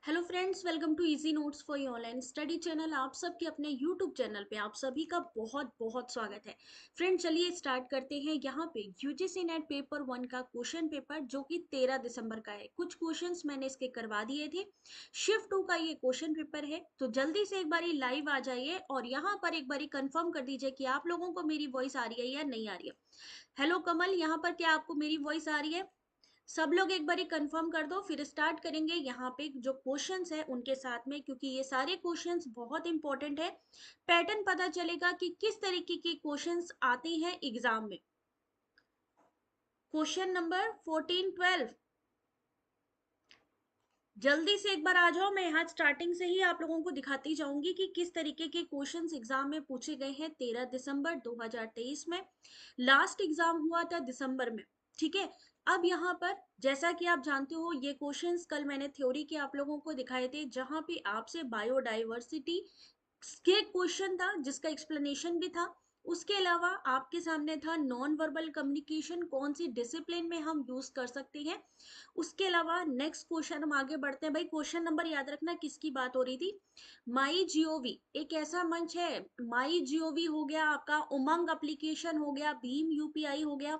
Hello friends, welcome to easy notes for your online study channel. आप सबके अपने YouTube channel पे आप सभी का बहुत बहुत स्वागत है। फ्रेंड्स, चलिए स्टार्ट करते हैं। यहाँ पे यूजीसी नेट पेपर 1 का क्वेश्चन पेपर जो कि 13 दिसंबर का है। कुछ क्वेश्चंस मैंने इसके करवा दिए थे। शिफ्ट 2 का ये क्वेश्चन पेपर है, तो जल्दी से एक बारी लाइव आ जाइए और यहाँ पर एक बारी कंफर्म कर दीजिए कि आप लोगों को मेरी वॉइस आ रही है या नहीं आ रही है। हेलो कमल, यहाँ पर क्या आपको मेरी वॉइस आ रही है? सब लोग एक बारी कंफर्म कर दो, फिर स्टार्ट करेंगे यहाँ पे जो क्वेश्चंस है उनके साथ में, क्योंकि ये सारे क्वेश्चंस बहुत इंपॉर्टेंट है। पैटर्न पता चलेगा कि किस तरीके के क्वेश्चंस आते हैं एग्जाम में। क्वेश्चन नंबर 14 12, जल्दी से एक बार आ जाओ। मैं यहाँ स्टार्टिंग से ही आप लोगों को दिखाती जाऊंगी कि किस तरीके के क्वेश्चंस एग्जाम में पूछे गए हैं 13 दिसंबर 2023 में। लास्ट एग्जाम हुआ था दिसंबर में, ठीक है। अब यहाँ पर जैसा कि आप जानते हो, ये क्वेश्चंस कल मैंने थ्योरी के आप लोगों को दिखाए थे, जहां पे आपसे बायोडाइवर्सिटी के क्वेश्चन था जिसका एक्सप्लेनेशन भी था। उसके अलावा आपके सामने था नॉन वर्बल कम्युनिकेशन कौन सी डिसिप्लिन में हम यूज कर सकते हैं। उसके अलावा नेक्स्ट क्वेश्चन हम आगे बढ़ते हैं। भाई क्वेश्चन नंबर याद रखना किसकी बात हो रही थी। माई जीओवी एक ऐसा मंच है। माई जीओवी हो गया, आपका उमंग एप्लीकेशन हो गया, भीम यूपीआई हो गया।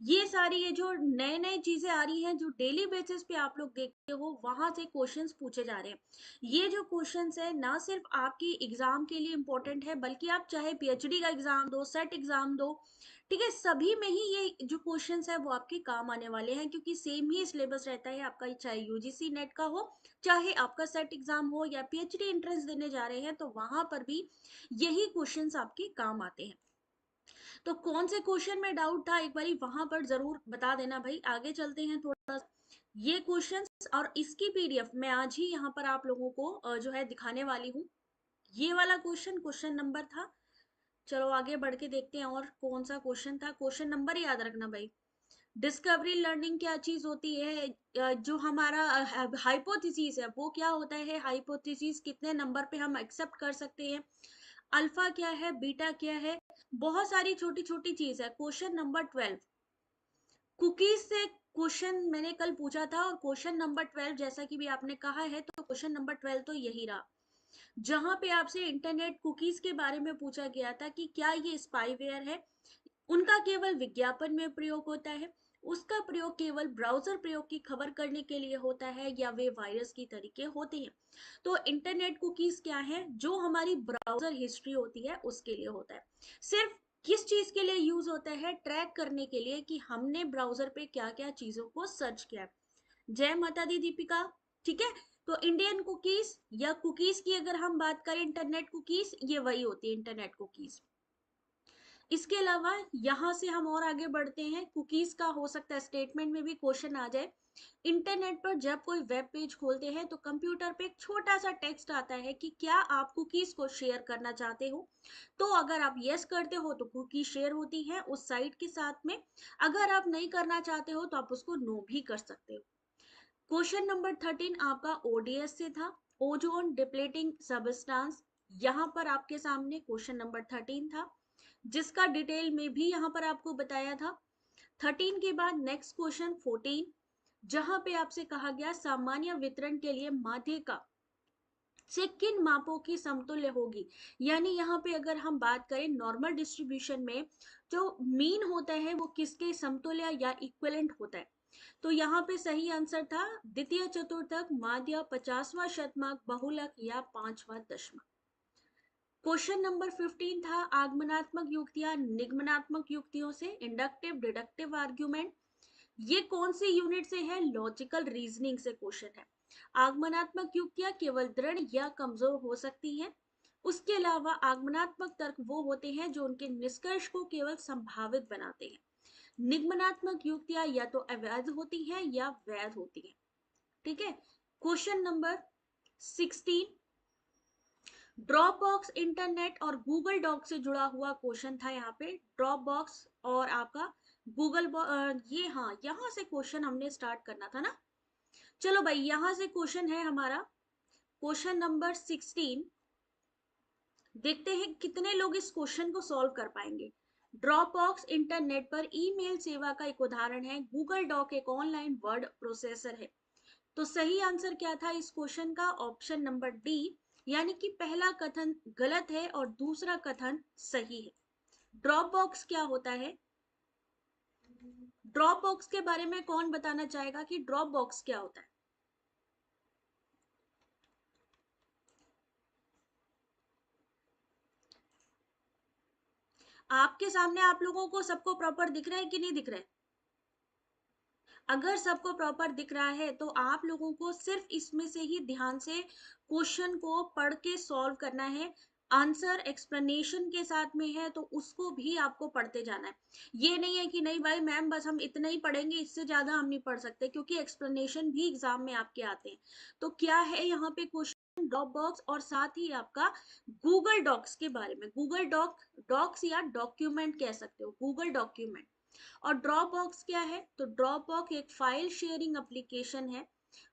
ये सारी ये जो नए नए चीजें आ रही हैं जो डेली बेसिस पे आप लोग देखते हो, वहां से क्वेश्चंस पूछे जा रहे हैं। ये जो क्वेश्चंस है ना सिर्फ आपकी एग्जाम के लिए इंपॉर्टेंट है, बल्कि आप चाहे पीएचडी का एग्जाम दो, सेट एग्जाम दो, ठीक है, सभी में ही ये जो क्वेश्चंस है वो आपके काम आने वाले हैं, क्योंकि सेम ही सिलेबस रहता है आपका, चाहे यूजीसी नेट का हो, चाहे आपका सेट एग्जाम हो या पीएचडी एंट्रेंस देने जा रहे हैं, तो वहां पर भी यही क्वेश्चंस आपके काम आते हैं। तो कौन से क्वेश्चन में डाउट था एक बारी वहां पर जरूर बता देना भाई। आगे चलते हैं थोड़ा। ये क्वेश्चंस और इसकी पीडीएफ मैं आज ही यहाँ पर आप लोगों को जो है दिखाने वाली हूँ। ये वाला क्वेश्चन क्वेश्चन नंबर था। चलो आगे बढ़ के देखते हैं और कौन सा क्वेश्चन था। क्वेश्चन नंबर याद रखना भाई। डिस्कवरी लर्निंग क्या चीज होती है? जो हमारा हाइपोथेसिस है वो क्या होता है? हाइपोथेसिस कितने नंबर पे हम एक्सेप्ट कर सकते हैं? अल्फा क्या है, बीटा क्या है? बहुत सारी छोटी छोटी चीज है। क्वेश्चन नंबर 12, कुकीज से क्वेश्चन मैंने कल पूछा था, और क्वेश्चन नंबर 12 जैसा कि भी आपने कहा है, तो क्वेश्चन नंबर 12 तो यही रहा, जहां पे आपसे इंटरनेट कुकीज के बारे में पूछा गया था कि क्या ये स्पाईवेयर है, उनका केवल विज्ञापन में प्रयोग होता है, उसका प्रयोग केवल ब्राउजर प्रयोग की खबर करने के लिए होता है, या वे वायरस की तरीके होते हैं। तो इंटरनेट कुकीज क्या है? जो हमारी ब्राउजर हिस्ट्री होती है उसके लिए होता है। सिर्फ किस चीज के लिए यूज होता है? ट्रैक करने के लिए कि हमने ब्राउजर पे क्या क्या चीजों को सर्च किया है। जय माता दी दीपिका, ठीक है। तो इंडियन कुकीज या कुकीज की अगर हम बात करें, इंटरनेट कुकीज ये वही होती है, इंटरनेट कुकीज। इसके अलावा यहां से हम और आगे बढ़ते हैं। कुकीज का हो सकता है स्टेटमेंट में भी क्वेश्चन आ जाए। इंटरनेट पर जब कोई वेब पेज खोलते हैं तो कंप्यूटर पे एक छोटा सा टेक्स्ट आता है कि क्या आप कुकीज को शेयर करना चाहते हो। तो अगर आप यस करते हो तो कुकी शेयर होती है उस साइट के साथ में। अगर आप नहीं करना चाहते हो तो आप उसको नो भी कर सकते हो। क्वेश्चन नंबर 13 आपका ओडीएस से था, ओजोन डिप्लेटिंग सबस्टांस। यहाँ पर आपके सामने क्वेश्चन नंबर 13 था, जिसका डिटेल में भी यहाँ पर आपको बताया था। 13 के बाद नेक्स्ट क्वेश्चन 14, जहां पे आपसे कहा गया सामान्य वितरण के लिए माध्यिका से किन मापों की समतुल्य होगी। यानी यहाँ पे अगर हम बात करें नॉर्मल डिस्ट्रीब्यूशन में, जो मीन होता है वो किसके समतुल्य या इक्विवेलेंट होता है। तो यहाँ पे सही आंसर था द्वितीय चतुर्थक, माध्य, 50वां शतमाक, बहुलक या 5वां दशमक। क्वेश्चन नंबर 15 था आगमनात्मक युक्तियां निगमनात्मक युक्तियों से, इंडक्टिव डिडक्टिव आर्ग्यूमेंट। ये कौन सी यूनिट से है? लॉजिकल रीजनिंग से क्वेश्चन है। आगमनात्मक युक्तियां केवल दृढ़ या कमजोर हो सकती हैं। उसके अलावा आगमनात्मक तर्क वो होते हैं जो उनके निष्कर्ष को केवल संभावित बनाते हैं। निगमनात्मक युक्तियां या तो अवैध होती हैं या वैध होती हैं, ठीक है। Question number 16, drop box internet और गूगल डॉक से जुड़ा हुआ क्वेश्चन था। यहाँ पे ड्रॉप बॉक्स और आपका गूगल, ये हाँ, यहाँ से क्वेश्चन हमने स्टार्ट करना था ना। चलो भाई, यहाँ से क्वेश्चन है हमारा क्वेश्चन नंबर 16। देखते हैं कितने लोग इस क्वेश्चन को सॉल्व कर पाएंगे। ड्रॉप बॉक्स इंटरनेट पर ईमेल सेवा का एक उदाहरण है। गूगल डॉक एक ऑनलाइन वर्ड प्रोसेसर है। तो सही आंसर क्या था इस क्वेश्चन का? ऑप्शन नंबर डी, यानी कि पहला कथन गलत है और दूसरा कथन सही है। ड्रॉप बॉक्स क्या होता है? ड्रॉप बॉक्स के बारे में कौन बताना चाहेगा कि ड्रॉप बॉक्स क्या होता है? आपके सामने आप लोगों को सबको प्रॉपर दिख रहा है कि नहीं दिख रहा है? अगर सबको प्रॉपर दिख रहा है तो आप लोगों को सिर्फ इसमें से ही ध्यान से क्वेश्चन को पढ़ के सॉल्व करना है। आंसर एक्सप्लेनेशन के साथ में है तो उसको भी आपको पढ़ते जाना है। ये नहीं है कि नहीं भाई मैम बस हम इतना ही पढ़ेंगे, इससे ज्यादा हम नहीं पढ़ सकते, क्योंकि एक्सप्लेनेशन भी एग्जाम में आपके आते हैं। तो क्या है यहाँ पे क्वेश्चन? ड्रॉप बॉक्स और साथ ही आपका गूगल डॉक्स के बारे में। गूगल डॉक्स या डॉक्यूमेंट कह सकते हो, गूगल डॉक्यूमेंट। और ड्रॉप बॉक्स क्या है? तो ड्रॉप बॉक्स एक फाइल शेयरिंग एप्लीकेशन है।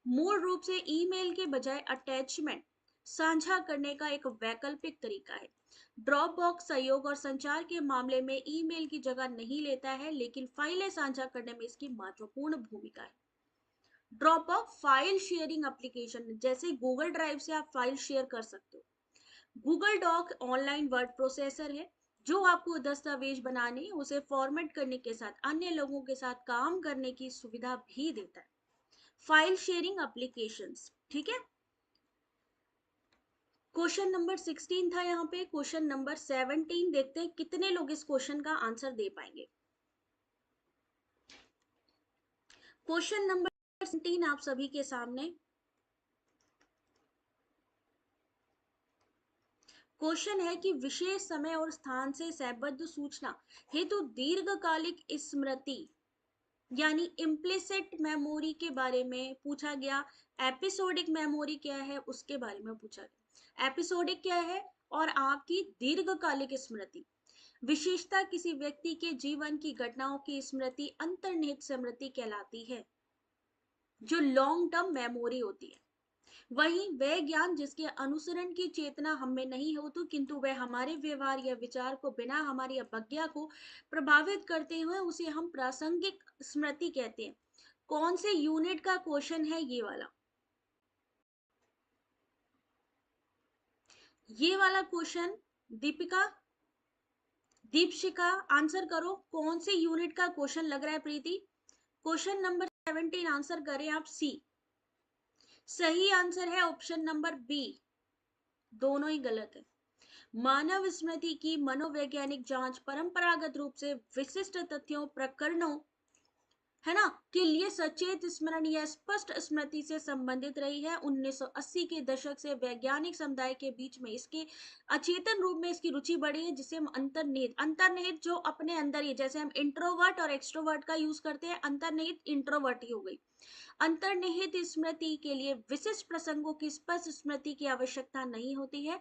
मूल रूप से ईमेल के बजाय अटैचमेंट साझा करने का एक वैकल्पिक तरीका है। ड्रॉप बॉक्स सहयोग और संचार के मामले में ईमेल की जगह नहीं लेता है, लेकिन फाइलें साझा करने में इसकी महत्वपूर्ण भूमिका है। Dropbox file sharing application, जैसे गूगल ड्राइव से आप फाइल शेयर कर सकते हो। Google Doc online word processor है जो आपको दस्तावेज बनाने, उसे फॉर्मेट करने के साथ अन्य लोगों के साथ काम करने की सुविधा भी देता है। फाइल शेयरिंग एप्लीकेशंस, ठीक है। क्वेश्चन नंबर 16 था यहाँ पे। क्वेश्चन नंबर 17 देखते हैं कितने लोग इस क्वेश्चन का आंसर दे पाएंगे। क्वेश्चन नंबर 17 आप सभी के सामने। क्वेश्चन है कि विशेष समय और स्थान से सहबद्ध सूचना हेतु दीर्घकालिक स्मृति यानी इम्प्लिसिट मेमोरी के बारे में पूछा गया। एपिसोडिक मेमोरी क्या है उसके बारे में पूछा गया। एपिसोडिक क्या है? और आपकी दीर्घकालिक स्मृति विशेषता किसी व्यक्ति के जीवन की घटनाओं की स्मृति अंतर्निहित स्मृति कहलाती है, जो लॉन्ग टर्म मेमोरी होती है। वहीं वह ज्ञान जिसके अनुसरण की चेतना हमें नहीं हो तो किंतु वह हमारे व्यवहार या विचार को बिना हमारी अवज्ञा को प्रभावित करते हुए उसे हम प्रासंगिक स्मृति कहते हैं। कौन से यूनिट का क्वेश्चन है ये वाला? ये वाला क्वेश्चन दीपिका, दीपशिका आंसर करो, कौन से यूनिट का क्वेश्चन लग रहा है प्रीति? क्वेश्चन नंबर 17 आंसर करें आप सी। सही आंसर है ऑप्शन नंबर बी, दोनों ही गलत है। मानव स्मृति की मनोवैज्ञानिक जांच परंपरागत रूप से विशिष्ट तथ्यों, प्रकरणों, है ना, के लिए सचेत स्मरण या स्पष्ट स्मृति से संबंधित रही है। 1980 के दशक से वैज्ञानिक समुदाय के बीच में इसके अचेतन रूप में इसकी रुचि बढ़ी है, जिसे हम अंतर्निहित जो अपने अंदर ही, जैसे हम इंट्रोवर्ट और एक्सट्रोवर्ट का यूज करते हैं, अंतर्निहित इंट्रोवर्ट ही हो गई। अंतर्निहित स्मृति के लिए विशिष्ट प्रसंगों की स्पष्ट स्मृति की आवश्यकता नहीं होती है।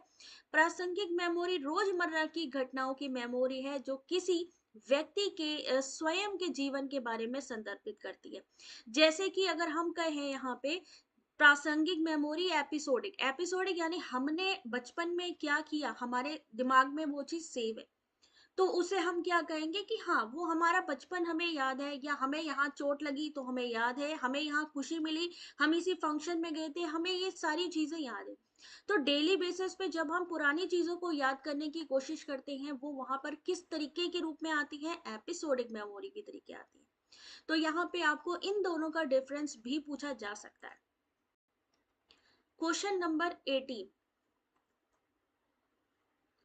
प्रासंगिक मेमोरी रोजमर्रा की घटनाओं की मेमोरी है जो किसी व्यक्ति के स्वयं के जीवन के बारे में संदर्भित करती है। जैसे कि अगर हम कहें यहाँ पे प्रासंगिक मेमोरी, एपिसोडिक, एपिसोडिक यानी हमने बचपन में क्या किया हमारे दिमाग में वो चीज सेव है, तो उसे हम क्या कहेंगे कि हाँ वो हमारा बचपन हमें याद है, या हमें यहाँ चोट लगी तो हमें याद है, हमें यहाँ खुशी मिली, हम इसी फंक्शन में गए थे, हमें ये सारी चीजें याद है। तो डेली बेसिस पे जब हम पुरानी चीजों को याद करने की कोशिश करते हैं वो वहां पर किस तरीके के रूप में आती है? एपिसोडिक मेमोरी की तरीके आती है। तो यहाँ पे आपको इन दोनों का डिफरेंस भी पूछा जा सकता है। क्वेश्चन नंबर 18,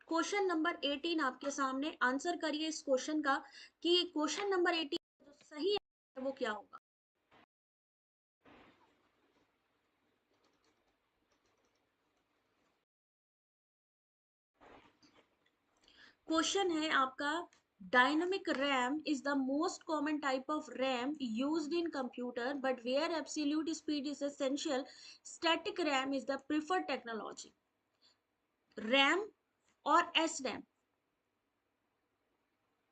क्वेश्चन नंबर 18 आपके सामने। आंसर करिए इस क्वेश्चन का कि क्वेश्चन नंबर 18 जो सही है वो क्या होगा। क्वेश्चन है आपका, dynamic RAM is the most common type of RAM used in computer but where absolute speed is essential, static RAM is the preferred technology. RAM और एस रैम।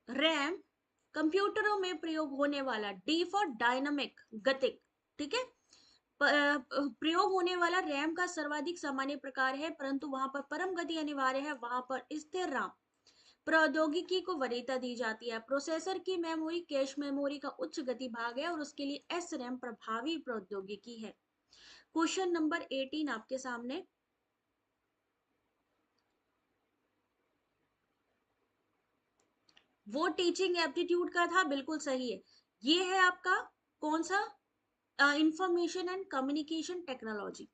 रैम कंप्यूटरों में प्रयोग होने वाला, डी फॉर डायनामिक, गतिक, ठीक है। प्रयोग होने वाला रैम का सर्वाधिक सामान्य प्रकार है, परंतु वहां पर परम गति अनिवार्य है, वहां पर स्थिर राम प्रौद्योगिकी को वरीयता दी जाती है। प्रोसेसर की मेमोरी कैश मेमोरी का उच्च गति भाग है और उसके लिए एस रैम प्रभावी प्रौद्योगिकी है। क्वेश्चन नंबर 18 आपके सामने। वो टीचिंग एप्टीट्यूड का था, बिल्कुल सही है। ये है आपका कौन सा, information and communication technology.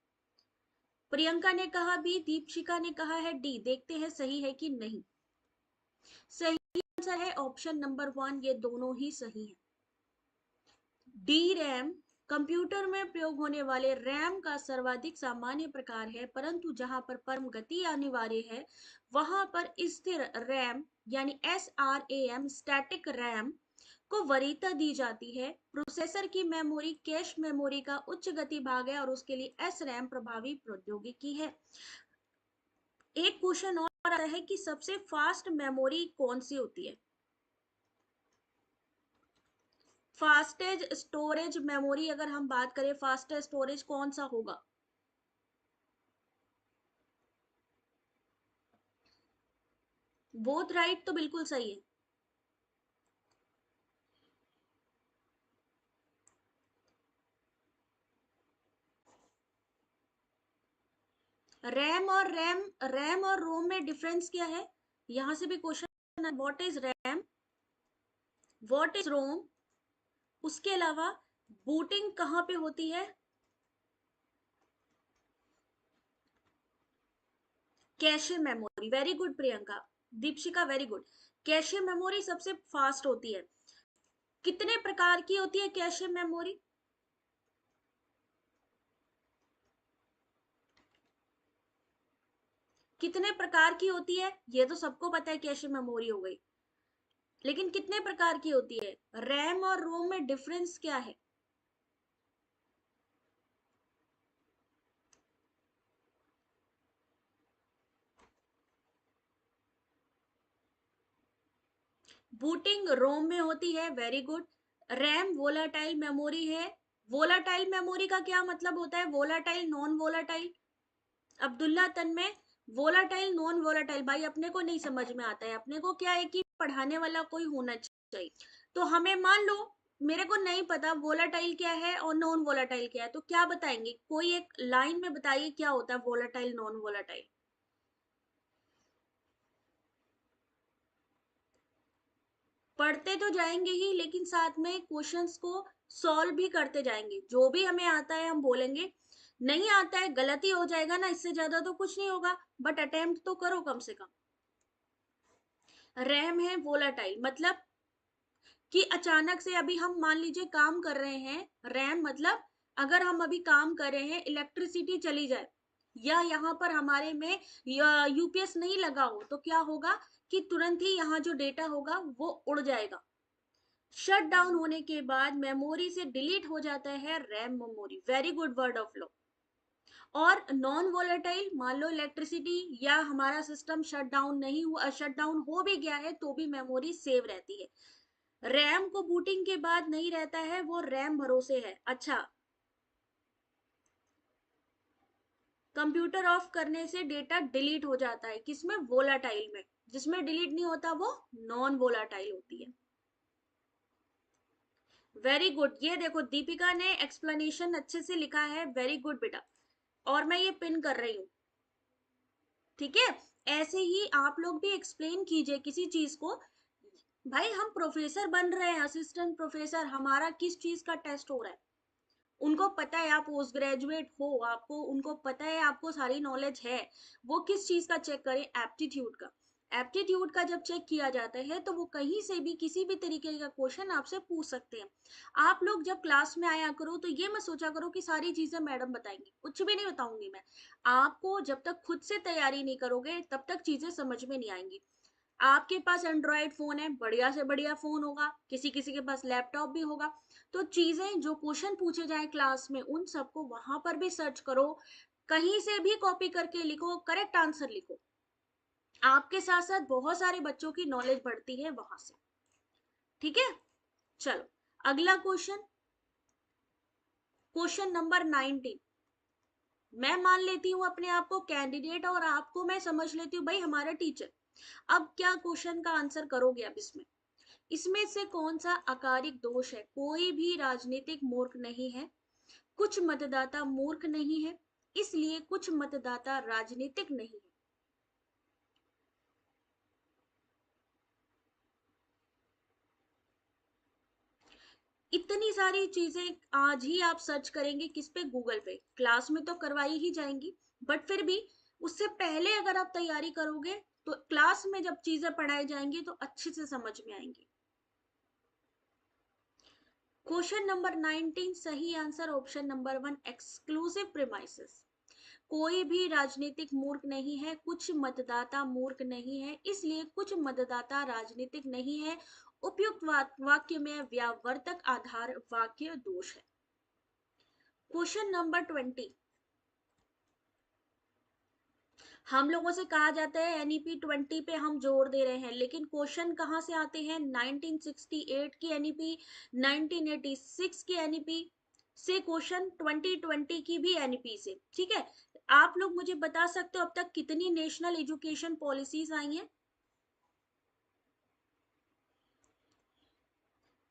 Priyanka ने कहा बी, दीपशिका ने कहा है डी। देखते हैं सही है कि नहीं। सही आंसर है ऑप्शन नंबर 1, ये दोनों ही सही है। डी रैम कंप्यूटर में प्रयोग होने वाले रैम का सर्वाधिक सामान्य प्रकार है, परंतु जहां पर परम गति अनिवार्य है वहां पर स्थिर रैम यानी SRAM स्टैटिक रैम को वरीयता दी जाती है। प्रोसेसर की मेमोरी कैश मेमोरी का उच्च गति भाग है और उसके लिए SRAM प्रभावी प्रौद्योगिकी है। एक क्वेश्चन और आता है कि सबसे फास्ट मेमोरी कौन सी होती है। फास्टेज स्टोरेज मेमोरी अगर हम बात करें, फास्टेज स्टोरेज कौन सा होगा। बोथ राइट, तो बिल्कुल सही है। रैम और रोम में डिफरेंस क्या है, यहां से भी question. What is RAM, what is ROM, उसके अलावा बूटिंग कहां पे होती है। Cache memory, very good Priyanka. Deepshikha very good. Cache memory सबसे फास्ट होती है। कितने प्रकार की होती है कैशे मेमोरी। कितने प्रकार की होती है ये तो सबको पता है, कैशे मेमोरी हो गई, लेकिन कितने प्रकार की होती है। रैम और रोम में डिफरेंस क्या है। बूटिंग रोम में होती है, very good. RAM volatile memory है। वोलाटाइल मेमोरी का क्या मतलब होता है, वोलाटाइल नॉन वोलाटाइल। अब्दुल्ला तन्मय, वोलाटाइल नॉन वोलाटाइल भाई अपने को नहीं समझ में आता है। अपने को क्या है कि पढ़ाने वाला कोई होना चाहिए। तो हमें मान लो मेरे को नहीं पता वोलाटाइल क्या है और नॉन वोलाटाइल क्या है, तो क्या बताएंगे, कोई एक लाइन में बताइए क्या होता है वोलाटाइल नॉन वोलाटाइल। पढ़ते तो जाएंगे ही, लेकिन साथ में क्वेश्चंस को सॉल्व भी करते जाएंगे। जो भी हमें आता है हम बोलेंगे, नहीं आता है गलती हो जाएगा ना, इससे ज्यादा तो कुछ नहीं होगा, बट अटेम्प्ट तो करो कम से कम। रैम है वोलाटाइल मतलब कि अचानक से अभी हम मान लीजिए काम कर रहे हैं। रैम मतलब अगर हम अभी काम कर रहे हैं, इलेक्ट्रिसिटी चली जाए या यहाँ पर हमारे में यूपीएस नहीं लगा हो, तो क्या होगा कि तुरंत ही यहाँ जो डेटा होगा वो उड़ जाएगा। शट डाउन होने के बाद मेमोरी से डिलीट हो जाता है RAM memory, very good word of law. और नॉन वोलेटाइल, मान लो इलेक्ट्रिसिटी या हमारा सिस्टम शट डाउन नहीं हुआ, शट डाउन हो भी गया है तो भी मेमोरी सेव रहती है। रैम को बूटिंग के बाद नहीं रहता है, वो रैम भरोसे है। अच्छा, कंप्यूटर ऑफ करने से डेटा डिलीट हो जाता है, किसमें, वोलाटाइल में। जिसमें डिलीट नहीं होता वो नॉन वोलाटाइल होती है। वेरी गुड, ये देखो दीपिका ने एक्सप्लेनेशन अच्छे से लिखा है, वेरी गुड बेटा। और मैं ये पिन कर रही हूँ, ठीक है। ऐसे ही आप लोग भी एक्सप्लेन कीजिए किसी चीज को। भाई हम प्रोफेसर बन रहे हैं, असिस्टेंट प्रोफेसर, हमारा किस चीज का टेस्ट हो रहा है। उनको पता है आप पोस्ट ग्रेजुएट हो, आपको उनको पता है आपको सारी नॉलेज है। वो किस चीज का चेक करें, एप्टीट्यूड का। एप्टीट्यूड का जब चेक किया जाता है तो वो कहीं से भी किसी भी तरीके का क्वेश्चन आपसे पूछ सकते हैं। आप लोग जब क्लास में आया करो तो ये मत सोचा करो कि सारी चीजें मैडम बताएंगी, कुछ भी नहीं बताऊंगी मैं। आपको जब तक खुद से तैयारी नहीं करोगे तब तक चीजें समझ में नहीं आएंगी। आपके पास एंड्रॉयड फोन है, बढ़िया से बढ़िया फोन होगा, किसी किसी के पास लैपटॉप भी होगा। तो चीजें जो क्वेश्चन पूछे जाए क्लास में उन सबको वहां पर भी सर्च करो, कहीं से भी कॉपी करके लिखो, करेक्ट आंसर लिखो। आपके साथ साथ बहुत सारे बच्चों की नॉलेज बढ़ती है वहां से, ठीक है। चलो अगला क्वेश्चन, क्वेश्चन नंबर 19। मैं मान लेती हूँ अपने आप को कैंडिडेट और आपको मैं समझ लेती हूँ भाई हमारा टीचर। अब क्या क्वेश्चन का आंसर करोगे अब इसमें, इसमें से कौन सा अकारिक दोष है। कोई भी राजनीतिक मूर्ख नहीं है, कुछ मतदाता मूर्ख नहीं है, इसलिए कुछ मतदाता राजनीतिक नहीं है। इतनी सारी चीजें आज ही आप सर्च करेंगे किस पे, गूगल पे। क्लास में तो करवाई ही जाएंगी, बट फिर भी उससे पहले अगर आप तैयारी करोगे तो क्लास में जब चीजें पढ़ाई जाएंगी तो अच्छे से समझ में आएंगी। क्वेश्चन नंबर 19, सही answer option number 1, exclusive premises. कोई भी राजनीतिक मूर्ख नहीं है, कुछ मतदाता मूर्ख नहीं है, इसलिए कुछ मतदाता राजनीतिक नहीं है। उपयुक्त वाक्य में व्यावर्तक आधार वाक्य दोष है। क्वेश्चन नंबर 20, हम लोगों से कहा जाता है एनईपी 20 पे हम जोर दे रहे हैं, लेकिन क्वेश्चन कहां से आते हैं? 1968 की एनईपी, 1986 की एनईपी से, क्वेश्चन 2020 की भी एनईपी से। ठीक है, आप लोग मुझे बता सकते हो अब तक कितनी नेशनल एजुकेशन पॉलिसीज आई हैं?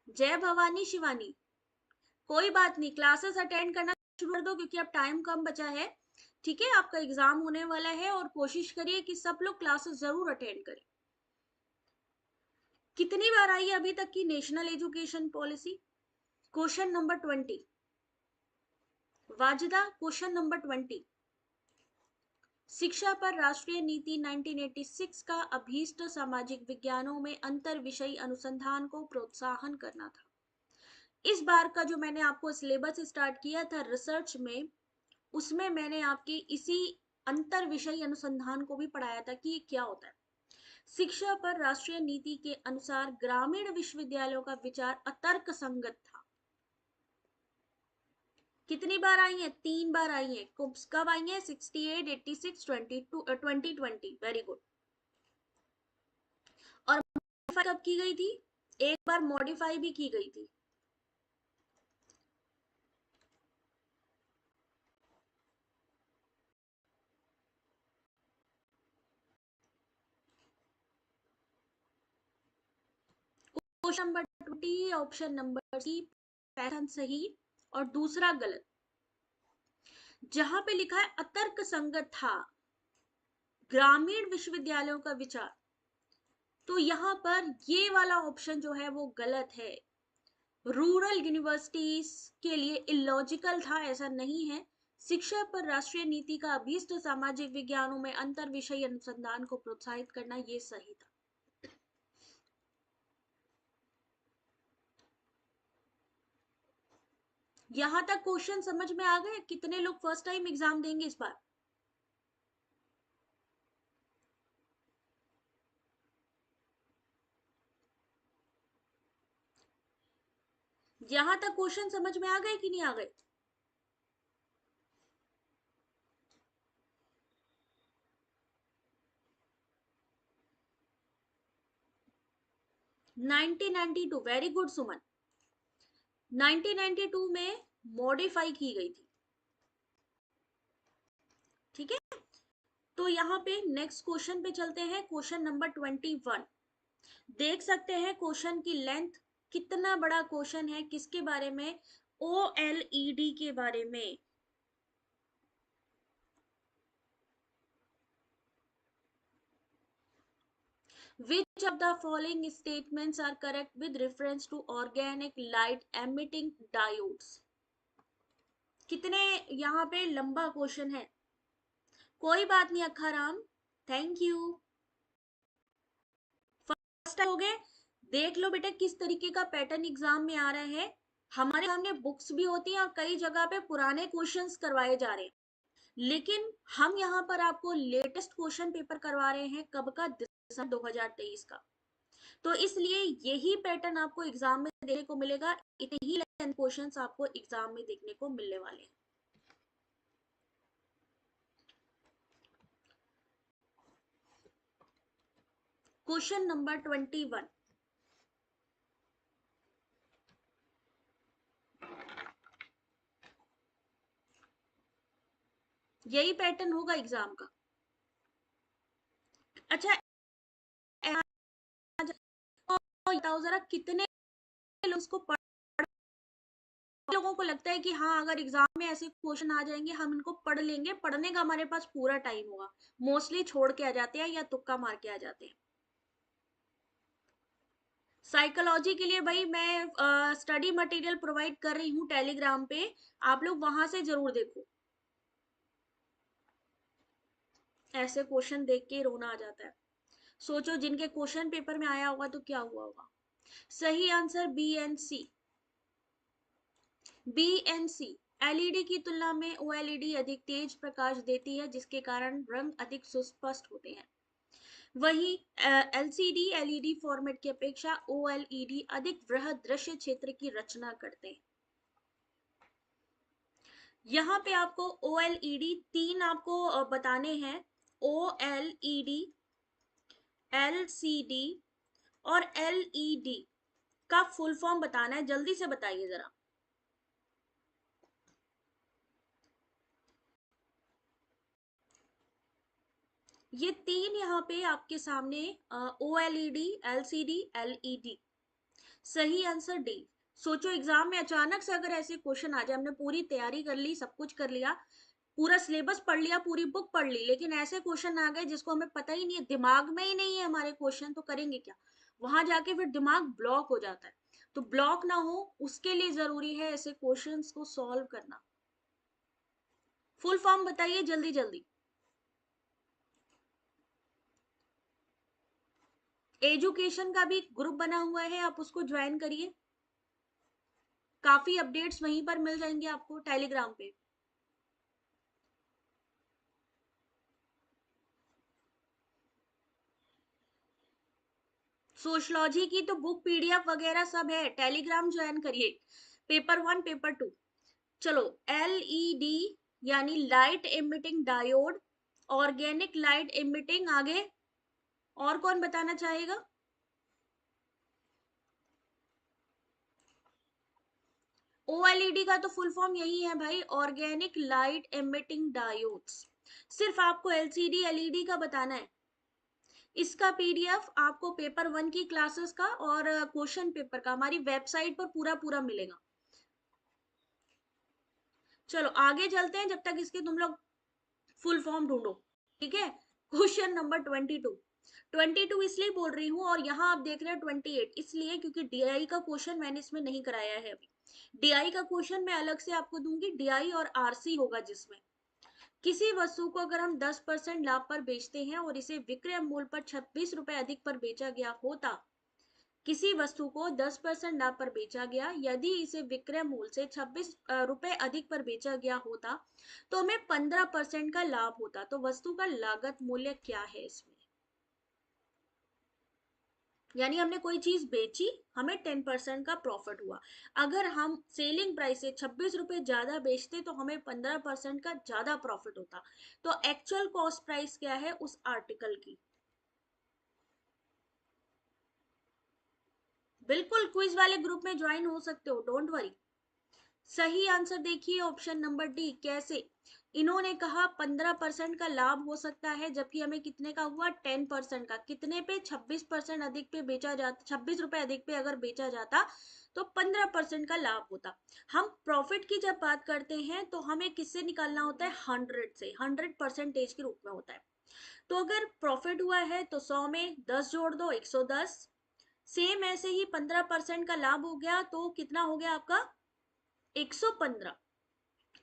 जय भवानी शिवानी, कोई बात नहीं, क्लासेस अटेंड करना शुरू कर दो क्योंकि अब टाइम कम बचा है। ठीक है, आपका एग्जाम होने वाला है और कोशिश करिए कि सब लोग क्लासेस जरूर अटेंड करें। कितनी बार आई है अभी तक की national education policy? Question number 20, Wajida question number 20, शिक्षा पर राष्ट्रीय नीति 1986 का अभीष्ट सामाजिक विज्ञानों में अंतर विषयी अनुसंधान को प्रोत्साहन करना था। इस बार का जो मैंने आपको सिलेबस स्टार्ट किया था रिसर्च में, उसमें मैंने आपके इसी अंतर विषयी अनुसंधान को भी पढ़ाया था कि ये क्या होता है। शिक्षा पर राष्ट्रीय नीति के अनुसार ग्रामीण विश्वविद्यालयों का विचार अतर्क संगत था। कितनी बार आई है? 3 बार आई है। कब आई है? 68, 86, 22, 2020। Very good. और मॉडिफाई कब की गई थी? एक बार मॉडिफाई भी की गई थी। Question number 20, option number C pattern सही और दूसरा गलत। जहां पे लिखा है अतर्क संगत था ग्रामीण विश्वविद्यालयों का विचार, तो यहां पर ये वाला ऑप्शन जो है वो गलत है। रूरल यूनिवर्सिटीज के लिए इलॉजिकल था, ऐसा नहीं है। शिक्षा पर राष्ट्रीय नीति का अभीष्ट सामाजिक विज्ञानों में अंतर विषय अनुसंधान को प्रोत्साहित करना ये सही था। यहां तक क्वेश्चन समझ में आ गए? कितने लोग फर्स्ट टाइम एग्जाम देंगे इस बार? यहां तक क्वेश्चन समझ में आ गए कि नहीं आ गए? (1992) वेरी गुड सुमन। 1992 में मॉडिफाई की गई थी। ठीक है, तो यहाँ पे नेक्स्ट क्वेश्चन पे चलते हैं। क्वेश्चन नंबर 21, देख सकते हैं क्वेश्चन की लेंथ, कितना बड़ा क्वेश्चन है, किसके बारे में? ओएलईडी के बारे में। Which of the following statements are correct with reference to organic light emitting diodes? कितने यहाँ पे लंबा क्वेश्चन है, कोई बात नहीं अखा राम, थैंक यू। फर्स्ट हो गए। देख लो बेटा किस तरीके का पैटर्न एग्जाम में आ रहा है। हमारे सामने बुक्स भी होती हैं और कई जगह पे पुराने क्वेश्चंस करवाए जा रहे हैं, लेकिन हम यहाँ पर आपको लेटेस्ट क्वेश्चन पेपर करवा रहे हैं। कब का? दिसंबर 2023 का। तो इसलिए यही पैटर्न आपको एग्जाम में देखने को मिलेगा, इतने ही लेंथ क्वेश्चंस आपको एग्जाम में देखने को मिलने वाले हैं। क्वेश्चन नंबर 21, यही पैटर्न होगा एग्जाम का। अच्छा, बताओ जरा कितने लोग इसको पढ़ लोगों को लगता है कि हाँ अगर एग्जाम में ऐसे क्वेश्चन आ जाएंगे हम इनको पढ़ लेंगे, पढ़ने का हमारे पास पूरा टाइम होगा, मोस्टली छोड़ के आ जाते हैं या तुक्का मार के आ जाते हैं। साइकोलॉजी के लिए भाई मैं स्टडी मटेरियल प्रोवाइड कर रही हूँ टेलीग्राम पे, आप लोग वहां से जरूर देखो। ऐसे क्वेश्चन देख के रोना आ जाता है। सोचो जिनके क्वेश्चन पेपर में आया होगा तो क्या हुआ होगा। सही answer B N C. B N C. LED की तुलना में ओएलईडी अधिक तेज प्रकाश देती है जिसके कारण रंग अधिक सुस्पष्ट होते हैं। वहीं एलसीडी एलईडी फॉर्मेट की अपेक्षा ओएलईडी अधिक वृहद दृश्य क्षेत्र की रचना करते हैं। यहाँ पे आपको ओएलईडी तीन आपको बताने हैं, ओएलईडी, एलसीडी और एलईडी का फुल फॉर्म बताना है, जल्दी से बताइए जरा। ये तीन यहाँ पे आपके सामने ओएलईडी, एलसीडी, एलईडी। सही आंसर डी। सोचो एग्जाम में अचानक से अगर ऐसे क्वेश्चन आ जाए, हमने पूरी तैयारी कर ली, सब कुछ कर लिया, पूरा सिलेबस पढ़ लिया, पूरी बुक पढ़ ली, लेकिन ऐसे क्वेश्चन आ गए जिसको हमें पता ही नहीं है, दिमाग में ही नहीं है हमारे क्वेश्चन, तो करेंगे क्या? वहां जाके फिर दिमाग ब्लॉक हो जाता है। तो ब्लॉक ना हो उसके लिए जरूरी है ऐसे क्वेश्चंस को सॉल्व करना। फुल फॉर्म बताइए जल्दी जल्दी। एजुकेशन का भी ग्रुप बना हुआ है, आप उसको ज्वाइन करिए, काफी अपडेट्स वहीं पर मिल जाएंगे आपको टेलीग्राम पे। सोशलॉजी की तो बुक पीडीएफ वगैरह सब है, टेलीग्राम ज्वाइन करिए। Paper 1 paper 2। चलो एलईडी यानी light emitting diode, organic light emitting, आगे और कौन बताना चाहेगा? ओएलईडी का तो फुल फॉर्म यही है भाई, ऑर्गेनिक लाइट एमिटिंग डायोड्स। सिर्फ आपको एलसीडी एलईडी का बताना है। इसका पीडीएफ आपको पेपर 1 की क्लासेस का और क्वेश्चन पेपर का हमारी वेबसाइट पर पूरा पूरा मिलेगा। चलो आगे चलते हैं, जब तक इसके तुम लोग फुल फॉर्म ढूंढो। ठीक है, क्वेश्चन नंबर 22। 22 इसलिए बोल रही हूँ और यहाँ आप देख रहे हैं 28, इसलिए क्योंकि डीआई का क्वेश्चन मैंने इसमें नहीं कराया है अभी। डीआई का क्वेश्चन मैं अलग से आपको दूंगी, डीआई और आरसी होगा, जिसमें किसी वस्तु को अगर हम 10% लाभ पर बेचते हैं और इसे विक्रय मूल्य पर 26 रुपए अधिक पर बेचा गया होता, किसी वस्तु को 10% लाभ पर बेचा गया, यदि इसे विक्रय मूल्य से 26 रुपए अधिक पर बेचा गया होता तो हमें 15% का लाभ होता। तो वस्तु का लागत मूल्य क्या है इसमें? यानी हमने कोई चीज बेची, हमें 10% का प्रॉफिट हुआ। अगर हम सेलिंग प्राइस से 26 रुपए ज्यादा बेचते तो हमें 15% का ज्यादा प्रॉफिट होता। तो एक्चुअल कॉस्ट प्राइस क्या है उस आर्टिकल की? बिल्कुल क्विज वाले ग्रुप में ज्वाइन हो सकते हो, डोंट वरी। सही आंसर देखिए ऑप्शन नंबर डी। कैसे? इन्होंने कहा 15% का लाभ हो सकता है, जबकि हमें कितने का हुआ? 10% का। कितने पे? 26% अधिक पे बेचा जाता, 26 रुपए अधिक पे अगर बेचा जाता तो 15% का लाभ होता। हम प्रॉफिट की जब बात करते हैं तो हमें किससे निकालना होता है? 100 से, 100% के रूप में होता है। तो अगर प्रॉफिट हुआ है तो 100 में 10 जोड़ दो, 110। सेम ऐसे ही 15% का लाभ हो गया तो कितना हो गया आपका? 115।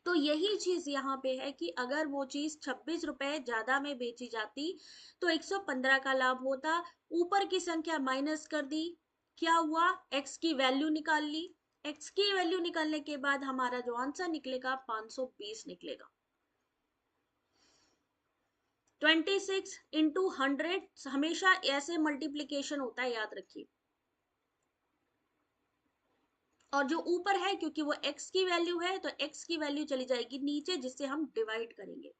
तो यही चीज यहाँ पे है कि अगर वो चीज 26 रुपए ज्यादा में बेची जाती तो 115 का लाभ होता। ऊपर की संख्या माइनस कर दी, क्या हुआ? एक्स की वैल्यू निकाल ली। एक्स की वैल्यू निकालने के बाद हमारा जो आंसर निकलेगा 520 निकलेगा। 26 इंटू 100 हमेशा ऐसे मल्टीप्लीकेशन होता है, याद रखिए। और जो ऊपर है क्योंकि वो x की वैल्यू है तो x की वैल्यू चली जाएगी नीचे, जिससे हम डिवाइड करेंगे।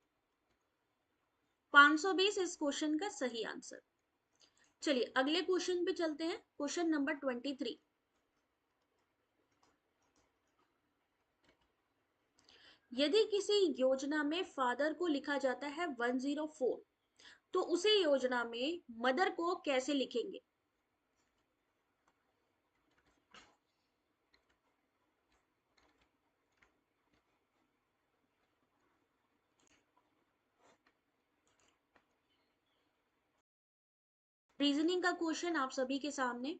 520 इस क्वेश्चन का सही आंसर। चलिए अगले क्वेश्चन पे चलते हैं, क्वेश्चन नंबर 23। यदि किसी योजना में फादर को लिखा जाता है 104, तो उसे योजना में मदर को कैसे लिखेंगे? रीजनिंग का क्वेश्चन आप सभी के सामने।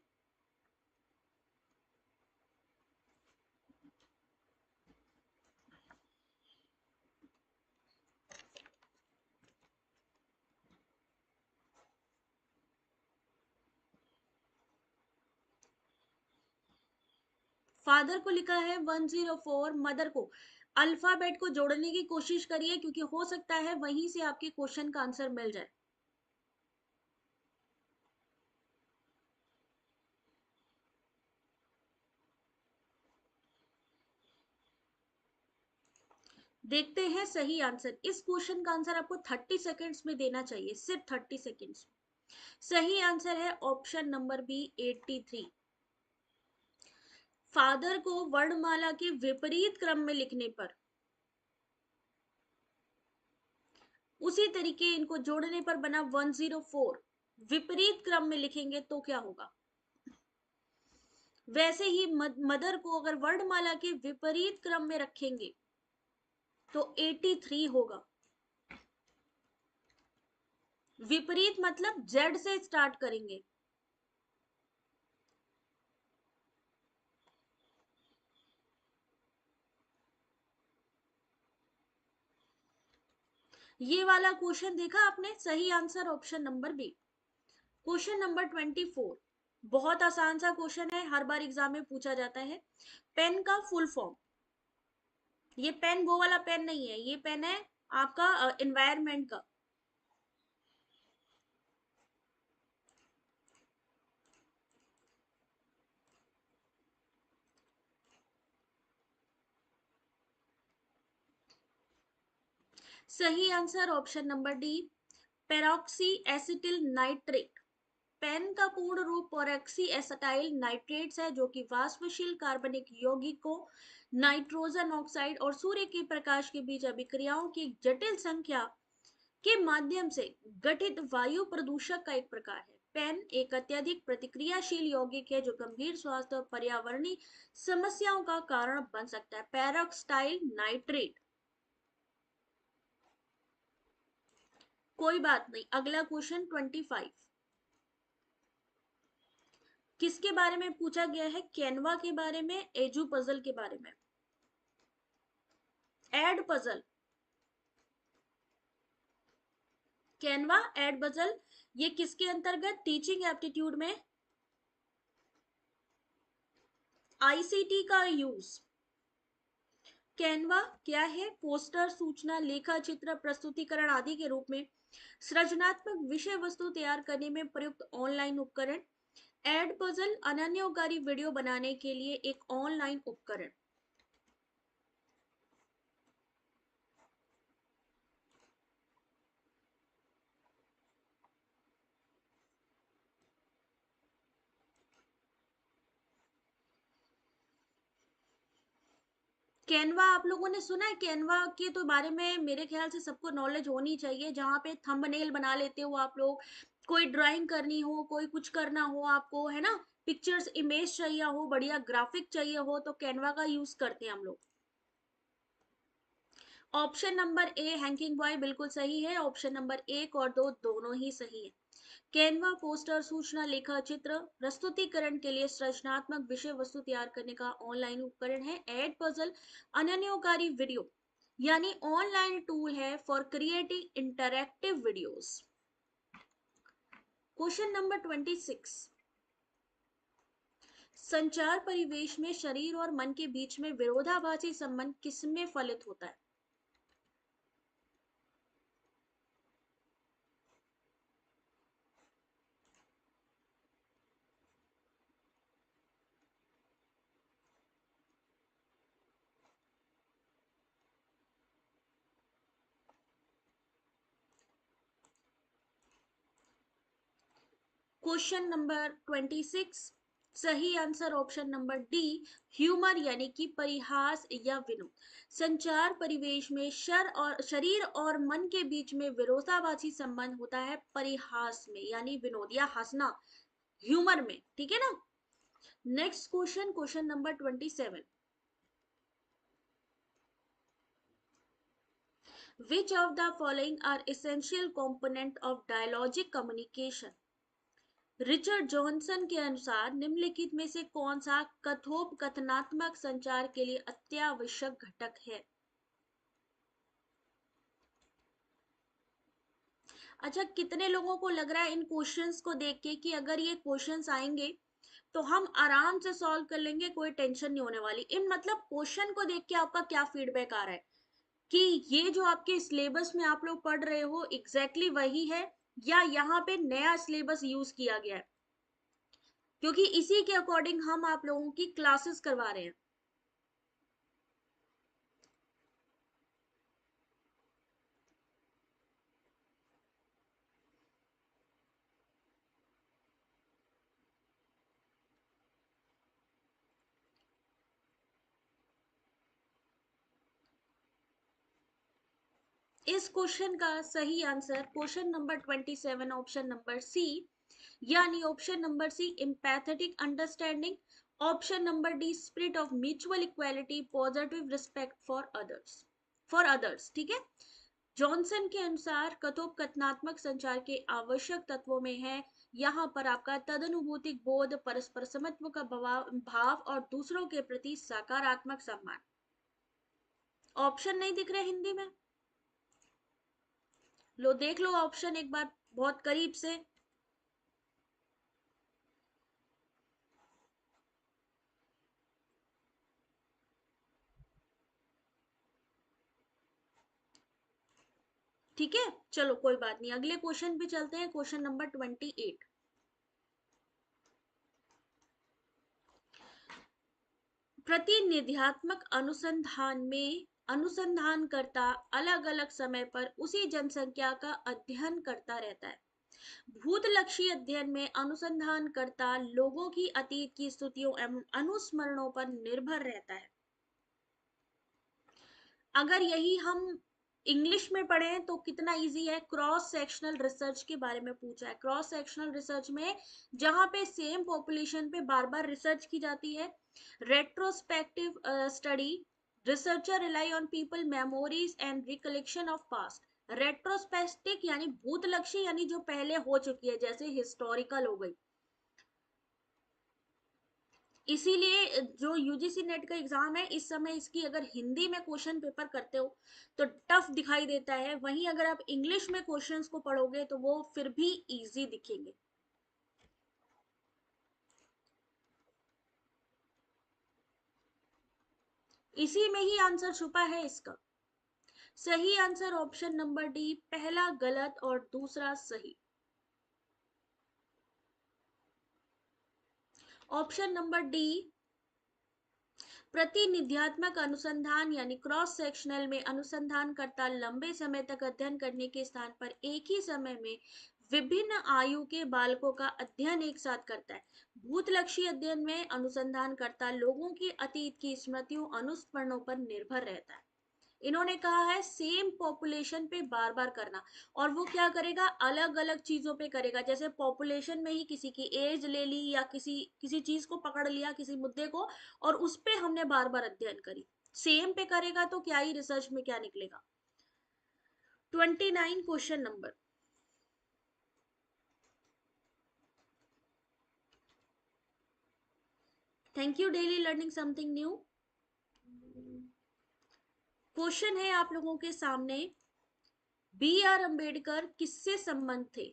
फादर को लिखा है 104, मदर को अल्फाबेट को जोड़ने की कोशिश करिए, क्योंकि हो सकता है वहीं से आपके क्वेश्चन का आंसर मिल जाए। देखते हैं सही आंसर। इस क्वेश्चन का आंसर आपको 30 सेकेंड्स में देना चाहिए, सिर्फ 30 सेकेंड्स। सही आंसर है ऑप्शन नंबर बी, 83। फादर को वर्णमाला के विपरीत क्रम में लिखने पर, उसी तरीके इनको जोड़ने पर बना 104। विपरीत क्रम में लिखेंगे तो क्या होगा? वैसे ही मदर को अगर वर्णमाला के विपरीत क्रम में रखेंगे तो 83 होगा। विपरीत मतलब जेड से स्टार्ट करेंगे। ये वाला क्वेश्चन देखा आपने? सही answer option number B. Question number 24, बहुत आसान सा क्वेश्चन है, हर बार एग्जाम में पूछा जाता है। पेन का फुल फॉर्म। ये पेन वो वाला पेन नहीं है, ये पेन है आपका एनवायरमेंट का। सही answer option number D, peroxy acetyl nitrate. PAN का पूर्ण रूप पेरोक्सी एसिटाइल नाइट्रेट्स है, जो कि वाष्पशील कार्बनिक यौगिक को नाइट्रोजन ऑक्साइड और सूर्य के प्रकाश के बीच अभिक्रियाओं की एक जटिल संख्या के माध्यम से गठित वायु प्रदूषक का एक प्रकार है। पेन एक अत्यधिक प्रतिक्रियाशील यौगिक है जो गंभीर स्वास्थ्य और पर्यावरणीय समस्याओं का कारण बन सकता है। Peroxide nitrate. कोई बात नहीं, अगला क्वेश्चन 25 किसके बारे में पूछा गया है? कैनवा के बारे में, एजू पजल के बारे में। Edpuzzle, Canva, Edpuzzle, ये किसके अंतर्गत? टीचिंग एप्टीट्यूड में आईसीटी का यूज। कैनवा क्या है? पोस्टर, सूचना, लेखा चित्र, प्रस्तुतिकरण आदि के रूप में सृजनात्मक विषय वस्तु तैयार करने में प्रयुक्त ऑनलाइन उपकरण। एड पजल अनन्यकारी वीडियो बनाने के लिए एक ऑनलाइन उपकरण। कैनवा आप लोगों ने सुना है? कैनवा के तो बारे में मेरे ख्याल से सबको नॉलेज होनी चाहिए, जहाँ पे थंबनेल बना लेते हो आप लोग, कोई ड्राइंग करनी हो, कोई कुछ करना हो आपको, है ना, पिक्चर्स इमेज चाहिए हो, बढ़िया ग्राफिक चाहिए हो, तो कैनवा का यूज करते हैं हम लोग। ऑप्शन नंबर ए हैंकिंग बॉय बिल्कुल सही है। ऑप्शन नंबर 1 और 2 दोनों ही सही है। कैनवा पोस्टर, सूचना, लेखा चित्र, प्रस्तुतिकरण के लिए सृजनात्मक विषय वस्तु तैयार करने का ऑनलाइन उपकरण है। एड पजल अनन्यकारी वीडियो यानी ऑनलाइन टूल है for creating interactive videos. Question number 26, संचार परिवेश में शरीर और मन के बीच में विरोधाभासी संबंध किसमें फलित होता है? क्वेश्चन नंबर 26, सही answer option number D, humour यानी कि परिहास या विनोद। संचार परिवेश में शरीर और मन के बीच में विरोधाभासी संबंध होता है परिहास में, यानी विनोद या हंसना, ह्यूमर में, ठीक है ना। Next question, question number 27, which of the following are essential component of dialogic communication? Richard Johnson के अनुसार निम्नलिखित में से कौन सा कथोपकथनात्मक संचार के लिए अत्यावश्यक घटक है? अच्छा, कितने लोगों को लग रहा है इन क्वेश्चंस को देख के कि अगर ये क्वेश्चंस आएंगे तो हम आराम से सॉल्व कर लेंगे, कोई टेंशन नहीं होने वाली? इन मतलब क्वेश्चन को देख के आपका क्या फीडबैक आ रहा है कि ये जो आपके सिलेबस में आप लोग पढ़ रहे हो एग्जैक्टली वही है, या यहाँ पे नया सिलेबस यूज किया गया है? क्योंकि इसी के अकॉर्डिंग हम आप लोगों की क्लासेस करवा रहे हैं। इस क्वेश्चन का सही answer question number 27 option number C, यानी option number C empathetic understanding, option number D spirit of mutual equality positive respect for others, ठीक है। जॉनसन के अनुसार कथोपकथनात्मक संचार के आवश्यक तत्वों में है यहाँ पर आपका तदनुभूतिक बोध, परस्पर समत्व का भाव और दूसरों के प्रति सकारात्मक सम्मान। ऑप्शन नहीं दिख रहे हिंदी में? लो देख लो ऑप्शन एक बार बहुत करीब से। ठीक है, चलो कोई बात नहीं, अगले क्वेश्चन पे चलते हैं, क्वेश्चन नंबर 28। प्रतिनिध्यात्मक अनुसंधान में अनुसंधानकर्ता अलग अलग समय पर उसी जनसंख्या का अध्ययन करता रहता है। भूतलक्षी अध्ययन में अनुसंधानकर्ता लोगों की अतीत की स्तुतियों एवं अनुस्मरणों पर निर्भर रहता है। अगर यही हम इंग्लिश में पढ़ें तो कितना इजी है। क्रॉस सेक्शनल रिसर्च के बारे में पूछा है। क्रॉस सेक्शनल रिसर्च में जहां पे सेम पॉपुलेशन पे बार बार रिसर्च की जाती है। Retrospective study, researcher rely on people memories and recollection of past. Retrospective यानी भूतलक्षी, यानी जो पहले हो चुकी है, जैसे हिस्टोरिकल हो गई। इसीलिए जो यूजीसी नेट का एग्जाम है इस समय, इसकी अगर हिंदी में क्वेश्चन पेपर करते हो तो टफ दिखाई देता है, वहीं अगर आप इंग्लिश में क्वेश्चंस को पढ़ोगे तो वो फिर भी इजी दिखेंगे। इसी में ही आंसर छुपा है इसका। सही आंसर ऑप्शन नंबर डी, पहला गलत और दूसरा सही। ऑप्शन नंबर डी, प्रतिनिध्यात्मक अनुसंधान यानी क्रॉस सेक्शनल में अनुसंधानकर्ता लंबे समय तक अध्ययन करने के स्थान पर एक ही समय में विभिन्न आयु के बालकों का अध्ययन एक साथ करता है। भूतलक्षी अध्ययन में अनुसंधानकर्ता लोगों की अतीत की स्मृतियों अनुस्मरणों पर निर्भर रहता है। इन्होंने कहा है सेम पॉपुलेशन पे बार बार करना, और वो क्या करेगा, अलग अलग चीजों पे करेगा। जैसे पॉपुलेशन में ही किसी की एज ले ली या किसी किसी चीज को पकड़ लिया, किसी मुद्दे को, और उस पे हमने बार बार अध्ययन करी। सेम पे करेगा तो क्या ही रिसर्च में क्या निकलेगा। 29 question number. Thank you daily learning something new. Question है आप लोगों के सामने, बी आर अंबेडकर किससे संबंध थे?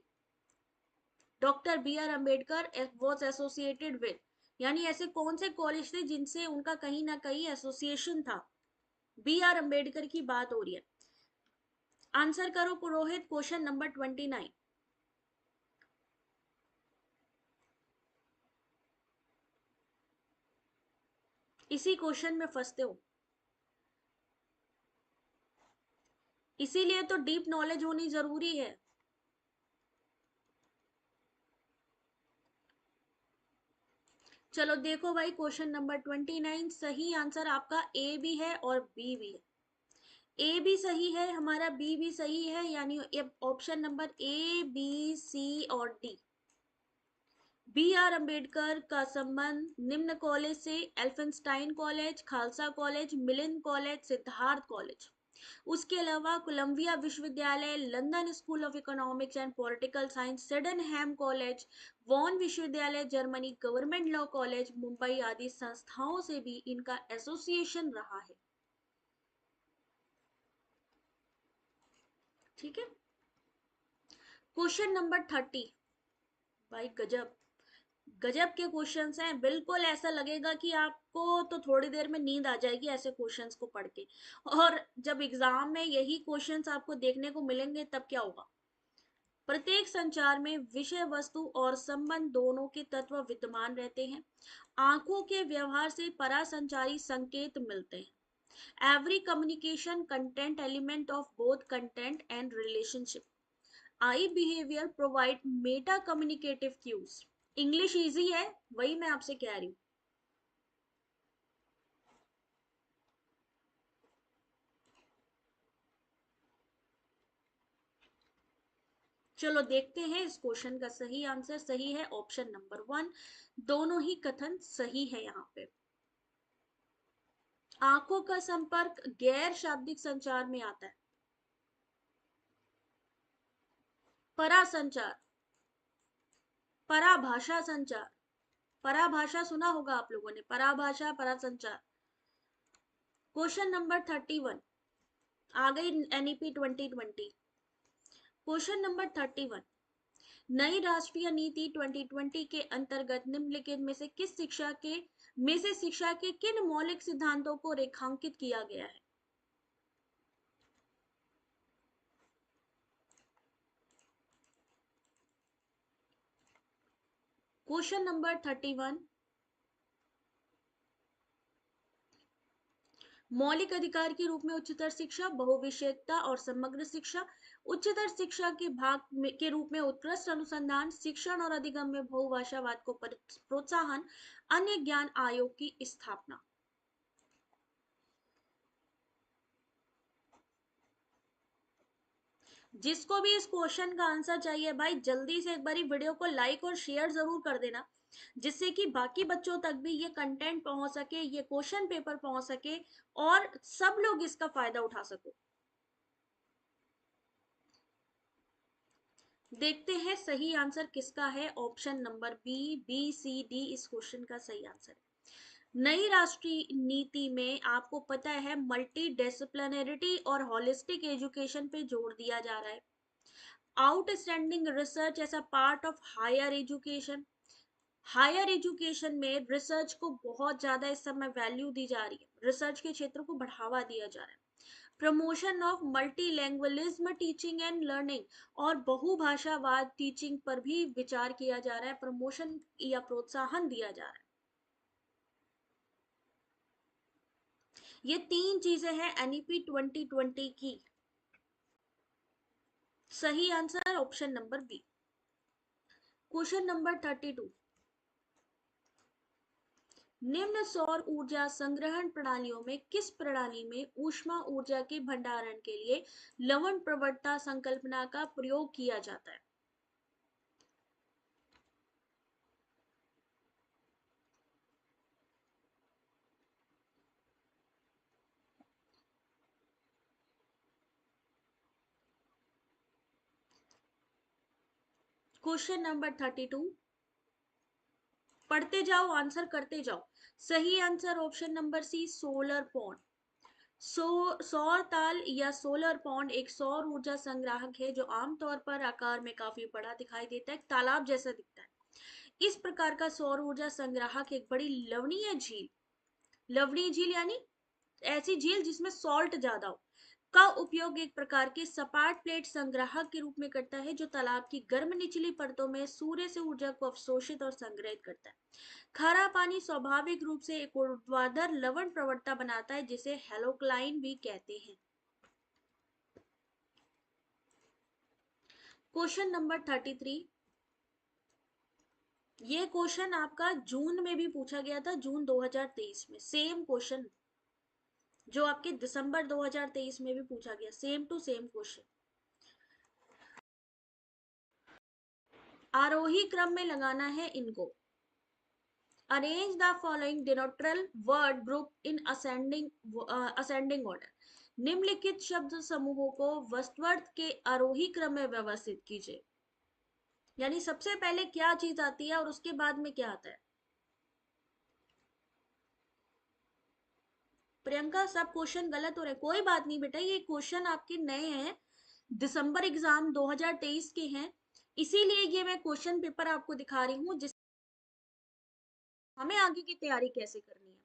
Doctor B R Ambedkar was associated with, यानी ऐसे कौन से कॉलेज थे जिनसे उनका कहीं ना कहीं एसोसिएशन था। बी आर अम्बेडकर की बात हो रही है। आंसर करो पुरोहित, क्वेश्चन नंबर 29। इसी क्वेश्चन में फंसते हो, इसीलिए तो डीप नॉलेज होनी जरूरी है। चलो देखो भाई, क्वेश्चन नंबर 29 सही आंसर आपका ए भी है और बी भी है। ए भी सही है हमारा, बी भी सही है, यानी option number A B C और डी। बी आर अम्बेडकर का संबंध निम्न कॉलेज से, Elphinstone college, Khalsa college, Milind college, Siddharth college. उसके अलावा कोलंबिया विश्वविद्यालय, London School of Economics and Political Science, Sydenham college, वॉन विश्वविद्यालय Germany, government law college Mumbai आदि संस्थाओं से भी इनका एसोसिएशन रहा है। ठीक है। Question number 30। भाई गजब, गजब के क्वेश्चंस हैं, बिल्कुल ऐसा लगेगा कि आपको तो थोड़ी देर में नींद आ जाएगी ऐसे क्वेश्चंस को पढ़ के। और जब एग्जाम में यही क्वेश्चंस आपको देखने को मिलेंगे तब क्या होगा। प्रत्येक संचार में विषय वस्तु और संबंध दोनों के तत्व विद्यमान रहते हैं। आंखों के व्यवहार से परासंचारी संकेत मिलते हैं। Every communication content element of both content and relationship. Eye behaviour provide meta communicative cues. English easy है, वही मैं आपसे कह रही हूँ। चलो देखते हैं इस क्वेश्चन का सही आंसर। सही है ऑप्शन नंबर 1। दोनों ही कथन सही है यहाँ पे। आंखों का संपर्क गैर शाब्दिक संचार में आता है। परासंचार, पराभाषा संचार, पराभाषा सुना होगा आप लोगों ने, पराभाषा परासंचार। क्वेश्चन नंबर 31 आ गई एनईपी 2020। Question number 31। नई राष्ट्रीय नीति 2020 के अंतर्गत निम्नलिखित में से शिक्षा के किन मौलिक सिद्धांतों को रेखांकित किया गया है। Question number 31। मौलिक अधिकार के रूप में उच्चतर शिक्षा, बहुविषयकता और समग्र शिक्षा, उच्चतर शिक्षा के के रूप में उत्कृष्ट अनुसंधान, शिक्षण और अधिगम में बहुभाषावाद को प्रोत्साहन, अन्य ज्ञान आयोग की स्थापना। जिसको भी इस क्वेश्चन का आंसर चाहिए भाई जल्दी से एक बारी वीडियो को लाइक और शेयर जरूर कर देना, जिससे कि बाकी बच्चों तक भी ये कंटेंट पहुंच सके, ये क्वेश्चन पेपर पहुंच सके और सब लोग इसका फायदा उठा सको। देखते हैं सही आंसर किसका है। Option number B, B C D इस क्वेश्चन का सही आंसर है। नई राष्ट्रीय नीति में आपको पता है मल्टी डिसिप्लिनरिटी और होलिस्टिक एजुकेशन पे जोर दिया जा रहा है। Outstanding research as a part of higher education. Higher education में रिसर्च को बहुत ज्यादा इस समय वैल्यू दी जा रही है, रिसर्च के क्षेत्र को बढ़ावा दिया जा रहा है। Promotion of multilingualism teaching and learning, और बहुभाषावाद टीचिंग पर भी विचार किया जा रहा है, प्रमोशन या प्रोत्साहन दिया जा रहा है। ये तीन चीजें हैं एनईपी 2020 की। सही answer option number B. Question number 32। निम्न सौर ऊर्जा संग्रहण प्रणालियों में किस प्रणाली में ऊष्मा ऊर्जा के भंडारण के लिए लवण प्रवणता संकल्पना का प्रयोग किया जाता है। Question number 32। पढ़ते जाओ, आंसर करते जाओ। सही answer option number C, solar pond. सौर ताल या सोलर पॉन्ड एक सौर ऊर्जा संग्राहक है जो आमतौर पर आकार में काफी बड़ा दिखाई देता है, तालाब जैसा दिखता है। इस प्रकार का सौर ऊर्जा संग्राहक एक बड़ी लवणीय झील, लवणीय झील यानी ऐसी झील जिसमें सॉल्ट ज्यादा हो, का उपयोग एक प्रकार के सपाट प्लेट संग्राहक के रूप में करता है जो तालाब की गर्म निचली परतों में सूर्य से ऊर्जा को अवशोषित और संग्रहित करता है। खारा पानी स्वाभाविक रूप से एक ऊर्ध्वाधर लवण प्रवणता बनाता है जिसे हेलोक्लाइन भी कहते हैं। Question number 33। ये क्वेश्चन आपका जून में भी पूछा गया था, जून 2023 में सेम क्वेश्चन जो आपके दिसंबर 2023 में भी पूछा गया, सेम टू सेम क्वेश्चन। आरोही क्रम में लगाना है इनको। अरेंज द फॉलोइंग डिनोट्रल word group in ascending order. निम्नलिखित शब्द समूहों को वस्तुअर्थ के आरोही क्रम में व्यवस्थित कीजिए। यानी सबसे पहले क्या चीज आती है और उसके बाद में क्या आता है। प्रियंका सब क्वेश्चन गलत हो रहे हैं, कोई बात नहीं बेटा, ये क्वेश्चन आपके नए हैं, दिसंबर एग्जाम 2023 के हैं, इसीलिए ये मैं क्वेश्चन पेपर आपको दिखा रही हूँ, जिस हमें आगे की तैयारी कैसे करनी है।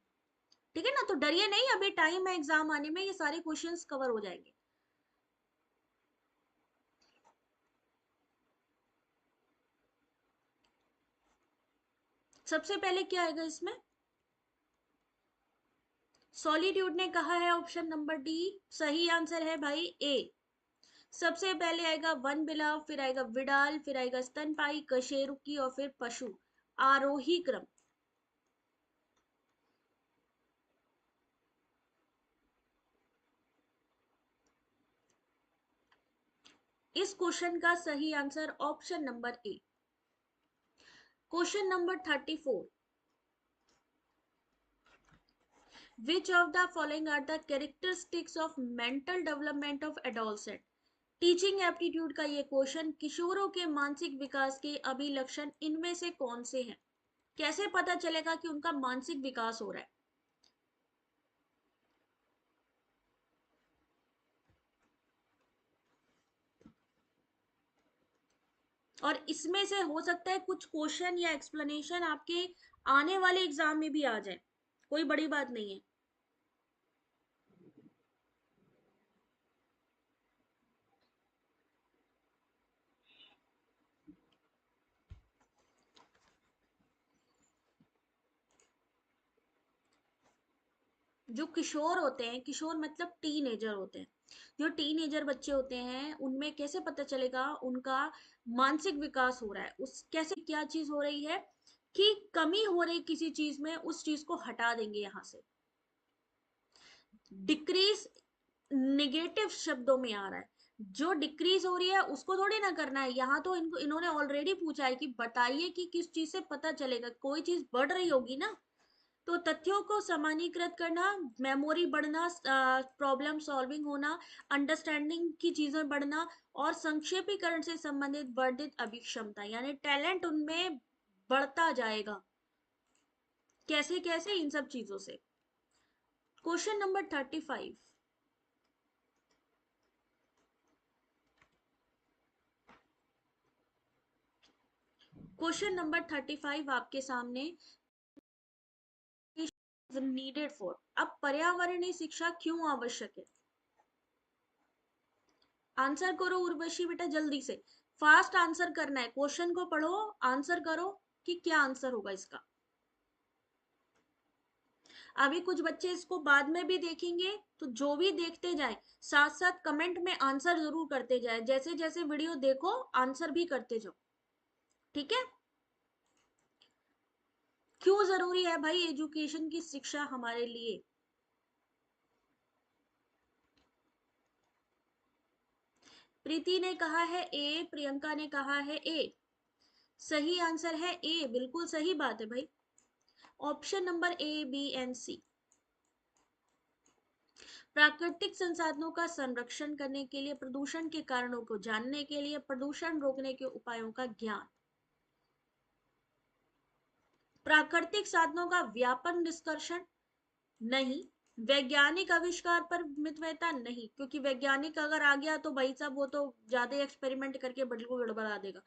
ठीक है ना, तो डरिए नहीं, अभी टाइम है एग्जाम आने में, ये सारे क्वेश्चंस कवर हो जाएंगे। सबसे पहले क्या आएगा इसमें, सॉलिट्यूड ने कहा है ऑप्शन नंबर डी, सही आंसर है भाई ए। सबसे पहले आएगा वन बिलाव, फिर आएगा विडाल, फिर आएगा स्तनपाई, कशेरुकी और फिर पशु, आरोही क्रम। इस क्वेश्चन का सही answer option number A. Question number 34, which of the following are the characteristics of mental development of adolescent. Teaching aptitude का ये क्वेश्चन, किशोरों के मानसिक विकास के अभिलक्षण इनमें से कौन से हैं, कैसे पता चलेगा कि उनका मानसिक विकास हो रहा है। और इसमें से हो सकता है कुछ क्वेश्चन या एक्सप्लेनेशन आपके आने वाले एग्जाम में भी आ जाए, कोई बड़ी बात नहीं है। जो किशोर होते हैं, किशोर मतलब टीनेजर होते हैं, जो टीनेजर बच्चे होते हैं उनमें कैसे पता चलेगा उनका मानसिक विकास हो रहा है, उस कैसे क्या चीज हो रही है, कि कमी हो रही किसी चीज में, उस चीज को हटा देंगे यहां से। डिक्रीज निगेटिव शब्दों में आ रहा है, जो डिक्रीज हो रही है उसको थोड़ी ना करना है, यहाँ तो इनको इन्होंने ऑलरेडी पूछा है कि बताइए कि किस चीज से पता चलेगा, कोई चीज बढ़ रही होगी ना। तो तथ्यों को सामान्यीकृत करना, मेमोरी बढ़ना, प्रॉब्लम सॉल्विंग होना, अंडरस्टैंडिंग की चीजें बढ़ना, और संक्षेपीकरण से संबंधित वर्धित अभिक्षमता, यानी टैलेंट उनमें बढ़ता जाएगा, कैसे कैसे, इन सब चीजों से। क्वेश्चन नंबर 35, क्वेश्चन नंबर 35 आपके सामने, नीडेड फॉर, अब पर्यावरणीय शिक्षा क्यों आवश्यक है। आंसर करो उर्वशी बेटा जल्दी से, फास्ट आंसर करना है, क्वेश्चन को पढ़ो, आंसर करो कि क्या आंसर होगा इसका। अभी कुछ बच्चे इसको बाद में भी देखेंगे, तो जो भी देखते जाए साथ साथ कमेंट में आंसर जरूर करते जाए, जैसे जैसे वीडियो देखो आंसर भी करते जाओ, ठीक है। क्यों जरूरी है भाई एजुकेशन की शिक्षा हमारे लिए। प्रीति ने कहा है ए, प्रियंका ने कहा है ए, सही आंसर है ए, बिल्कुल सही बात है भाई, option number A B and C. प्राकृतिक संसाधनों का संरक्षण करने के लिए, प्रदूषण के कारणों को जानने के लिए, प्रदूषण रोकने के उपायों का ज्ञान। प्राकृतिक साधनों का व्यापक निष्कर्षण नहीं, वैज्ञानिक आविष्कार पर मितव्ययता नहीं, क्योंकि वैज्ञानिक अगर आ गया तो भाई साहब वो तो ज्यादा एक्सपेरिमेंट करके बिल्कुल गड़बड़ा देगा,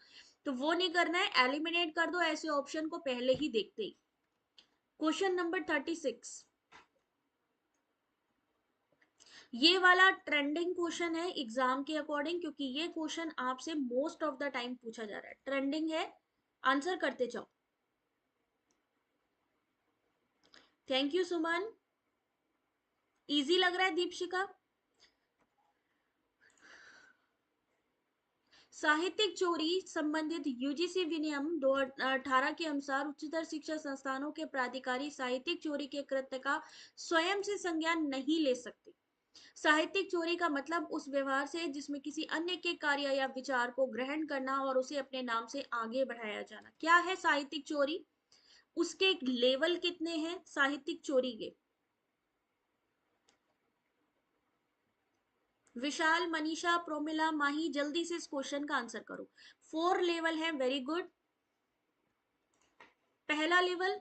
तो वो नहीं करना है, एलिमिनेट कर दो ऐसे ऑप्शन को पहले ही देखते ही। क्वेश्चन नंबर 36, ये वाला ट्रेंडिंग क्वेश्चन है एग्जाम के अकॉर्डिंग, क्योंकि ये क्वेश्चन आपसे मोस्ट ऑफ द टाइम पूछा जा रहा है, ट्रेंडिंग है, आंसर करते जाओ। थैंक यू सुमन, इजी लग रहा है दीपशिका। साहित्यिक चोरी संबंधित यूजीसी विनियम 2018 के अनुसार उच्चतर शिक्षा संस्थानों के प्राधिकारी साहित्यिक चोरी के कृत्य का स्वयं से संज्ञान नहीं ले सकते। साहित्यिक चोरी का मतलब उस व्यवहार से जिसमें किसी अन्य के कार्य या विचार को ग्रहण करना और उसे अपने नाम से आगे बढ़ाया जाना। क्या है साहित्यिक चोरी, उसके लेवल कितने हैं साहित्यिक चोरी के। विशाल, मनीषा, प्रोमिला, माही, जल्दी से इस क्वेश्चन का आंसर करो। 4 लेवल है, वेरी गुड। पहला लेवल,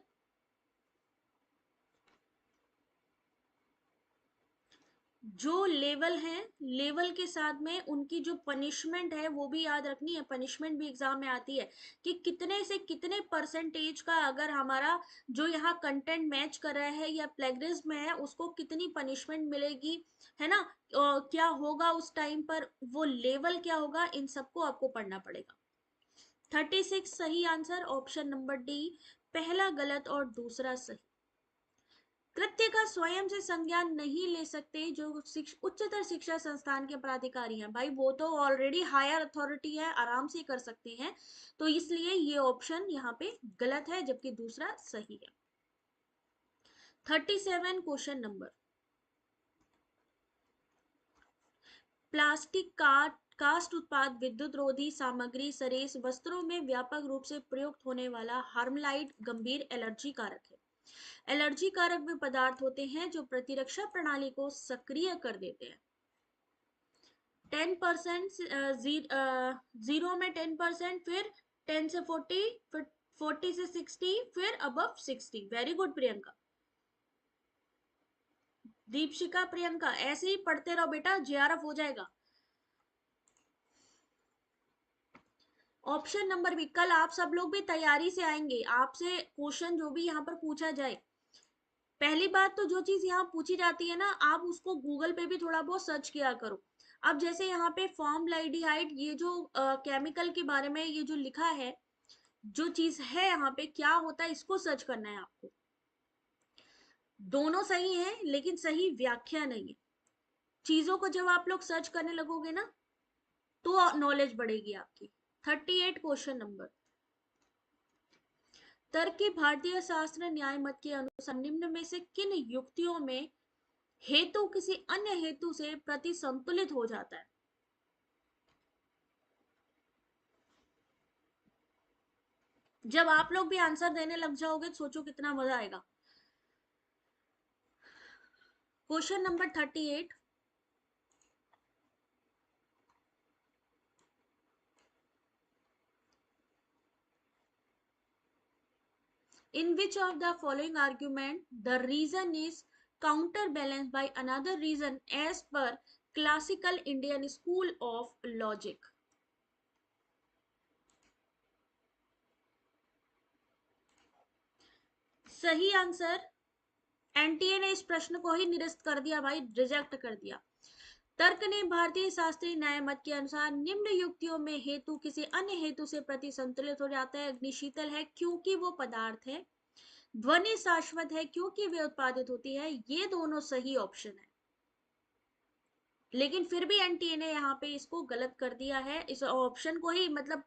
जो लेवल है, लेवल के साथ में उनकी जो पनिशमेंट है वो भी याद रखनी है। पनिशमेंट भी एग्जाम में आती है कि कितने से कितने परसेंटेज का अगर हमारा जो यहाँ कंटेंट मैच कर रहा है या प्लेगरिज्म है उसको कितनी पनिशमेंट मिलेगी, है ना। क्या होगा उस टाइम पर, वो लेवल क्या होगा, इन सबको आपको पढ़ना पड़ेगा। 36 सही आंसर, ऑप्शन नंबर डी, पहला गलत और दूसरा सही। कृत्य का स्वयं से संज्ञान नहीं ले सकते जो उच्चतर शिक्षा संस्थान के प्राधिकारी हैं। भाई वो तो ऑलरेडी हायर अथॉरिटी है, आराम से कर सकते हैं, तो इसलिए ये ऑप्शन यहाँ पे गलत है, जबकि दूसरा सही है। 37 क्वेश्चन नंबर, प्लास्टिक कास्ट उत्पाद विद्युत रोधी सामग्री सरेस वस्त्रों में व्यापक रूप से प्रयुक्त होने वाला हार्मलाइट गंभीर एलर्जी कारक है। एलर्जी कारक वे पदार्थ होते हैं जो प्रतिरक्षा प्रणाली को सक्रिय कर देते हैं। 10%, जीरो में 10%, फिर 10 से 40, फिर 40 से 60, फिर above 60। Very good Priyanka. Deepshikha, Priyanka ऐसे ही पढ़ते रहो बेटा, जेआरएफ हो जाएगा। ऑप्शन नंबर बी, कल आप सब लोग भी तैयारी से आएंगे, आपसे क्वेश्चन जो भी यहाँ पर पूछा जाए, पहली बात तो जो चीज यहाँ पूछी जाती है ना, आप उसको गूगल पे भी थोड़ा बहुत सर्च किया करो। अब जैसे यहाँ पे फॉर्मलाइडिहाइड, ये जो केमिकल के बारे में ये जो लिखा है, जो चीज है यहाँ पे क्या होता है, इसको सर्च करना है आपको। दोनों सही है लेकिन सही व्याख्या नहीं है। चीजों को जब आप लोग सर्च करने लगोगे ना तो नॉलेज बढ़ेगी आपकी। 38 क्वेश्चन नंबर, तर्क की भारतीय शास्त्र न्याय मत के अनुसार निम्न में से किन युक्तियों में हेतु किसी अन्य हेतु से प्रति संतुलित हो जाता है। जब आप लोग भी आंसर देने लग जाओगे तो सोचो कितना मजा आएगा। Question number 38, in which of the following argument the reason is counterbalanced by another reason as per classical Indian school of logic। सही आंसर, एनटीए ने इस प्रश्न को ही निरस्त कर दिया भाई, रिजेक्ट कर दिया। तर्क ने भारतीय शास्त्रीय न्याय मत के अनुसार निम्न युक्तियों में हेतु किसी अन्य हेतु से प्रति संतुलित हो जाता है। अग्नि शीतल है क्योंकि वो पदार्थ है, ध्वनि शाश्वत है क्योंकि वे उत्पादित होती है। ये दोनों सही ऑप्शन है, लेकिन फिर भी एनटीए ने यहाँ पे इसको गलत कर दिया है, इस ऑप्शन को ही, मतलब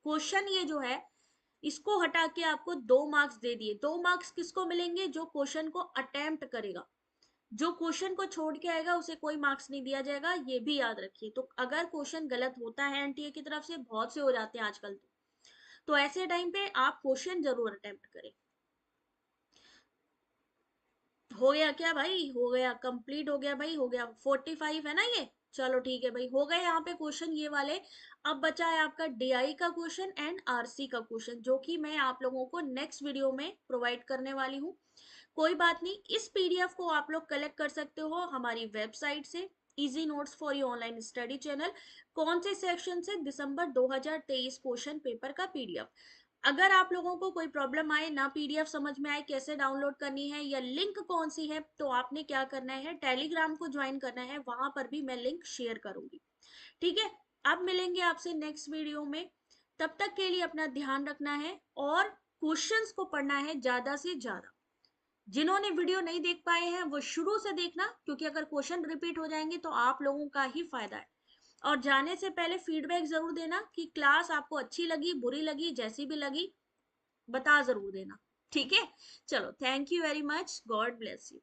क्वेश्चन ये जो है इसको हटा के आपको 2 मार्क्स दे दिए। 2 मार्क्स किसको मिलेंगे, जो क्वेश्चन को अटेम्प्ट करेगा। जो क्वेश्चन को छोड़ के आएगा उसे कोई मार्क्स नहीं दिया जाएगा, ये भी याद रखिए। तो अगर क्वेश्चन गलत होता है एनटीए की तरफ से, बहुत से हो जाते हैं आजकल, तो ऐसे टाइम पे आप क्वेश्चन जरूर अटेम्प्ट करें। हो गया क्या भाई, हो गया, कंप्लीट हो गया भाई, हो गया। 45 है ना ये, चलो ठीक है भाई, हो गए यहाँ पे क्वेश्चन ये वाले। अब बचा है आपका डीआई का क्वेश्चन एंड आरसी का क्वेश्चन, जो कि मैं आप लोगों को नेक्स्ट वीडियो में प्रोवाइड करने वाली हूँ। कोई बात नहीं, इस पीडीएफ को आप लोग कलेक्ट कर सकते हो हमारी वेबसाइट से, easy notes for you online study channel. कौन से सेक्शन से, दिसंबर 2023 क्वेश्चन पेपर का पीडीएफ। अगर आप लोगों को कोई प्रॉब्लम आए ना, पीडीएफ समझ में आए कैसे डाउनलोड करनी है या लिंक कौन सी है, तो आपने क्या करना है, टेलीग्राम को ज्वाइन करना है, वहां पर भी मैं लिंक शेयर करूंगी। ठीक है, अब मिलेंगे आपसे नेक्स्ट वीडियो में। तब तक के लिए अपना ध्यान रखना है और क्वेश्चंस को पढ़ना है ज्यादा से ज्यादा। जिन्होंने वीडियो नहीं देख पाए हैं वो शुरू से देखना, क्योंकि अगर क्वेश्चन रिपीट हो जाएंगे तो आप लोगों का ही फायदा है। और जाने से पहले फीडबैक जरूर देना कि क्लास आपको अच्छी लगी, बुरी लगी, जैसी भी लगी बता जरूर देना। ठीक है, चलो, thank you very much, God bless you.